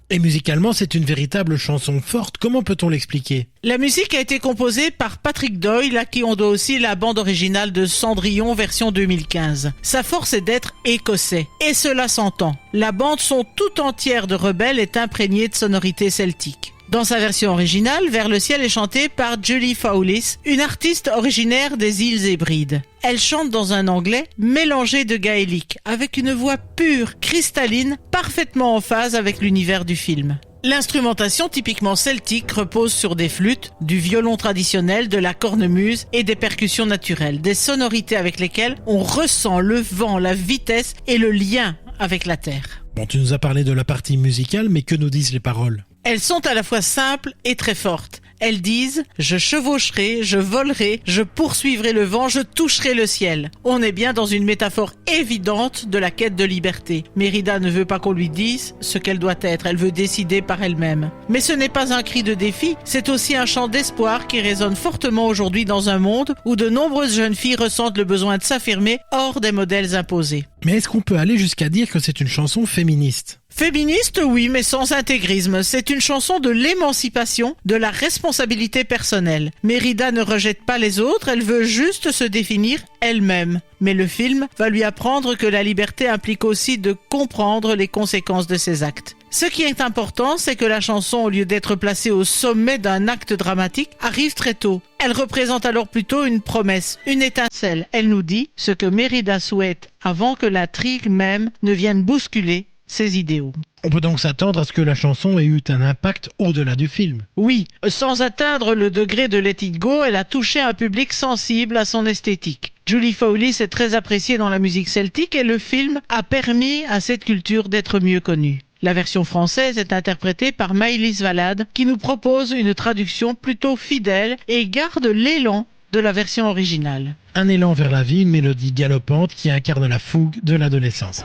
Et musicalement, c'est une véritable chanson forte. Comment peut-on l'expliquer? La musique a été composée par Patrick Doyle, à qui on doit aussi la bande originale de Cendrillon version 2015. Sa force est d'être écossais, et cela s'entend. La bande son tout entière de Rebelle est imprégnée de sonorités celtiques. Dans sa version originale, Vers le ciel est chanté par Julie Fowlis, une artiste originaire des îles Hébrides. Elle chante dans un anglais mélangé de gaélique, avec une voix pure, cristalline, parfaitement en phase avec l'univers du film. L'instrumentation typiquement celtique repose sur des flûtes, du violon traditionnel, de la cornemuse et des percussions naturelles, des sonorités avec lesquelles on ressent le vent, la vitesse et le lien avec la terre. Bon, tu nous as parlé de la partie musicale, mais que nous disent les paroles? Elles sont à la fois simples et très fortes. Elles disent « Je chevaucherai, je volerai, je poursuivrai le vent, je toucherai le ciel ». On est bien dans une métaphore évidente de la quête de liberté. Mérida ne veut pas qu'on lui dise ce qu'elle doit être, elle veut décider par elle-même. Mais ce n'est pas un cri de défi, c'est aussi un chant d'espoir qui résonne fortement aujourd'hui dans un monde où de nombreuses jeunes filles ressentent le besoin de s'affirmer hors des modèles imposés. Mais est-ce qu'on peut aller jusqu'à dire que c'est une chanson féministe? Féministe, oui, mais sans intégrisme. C'est une chanson de l'émancipation, de la responsabilité personnelle. Mérida ne rejette pas les autres, elle veut juste se définir elle-même. Mais le film va lui apprendre que la liberté implique aussi de comprendre les conséquences de ses actes. Ce qui est important, c'est que la chanson, au lieu d'être placée au sommet d'un acte dramatique, arrive très tôt. Elle représente alors plutôt une promesse, une étincelle. Elle nous dit ce que Mérida souhaite avant que l'intrigue même ne vienne bousculer ses idéaux. On peut donc s'attendre à ce que la chanson ait eu un impact au-delà du film. Oui, sans atteindre le degré de Let It Go, elle a touché un public sensible à son esthétique. Julie Fowlis est très appréciée dans la musique celtique et le film a permis à cette culture d'être mieux connue. La version française est interprétée par Maëlys Valade, qui nous propose une traduction plutôt fidèle et garde l'élan de la version originale. Un élan vers la vie, une mélodie galopante qui incarne la fougue de l'adolescence.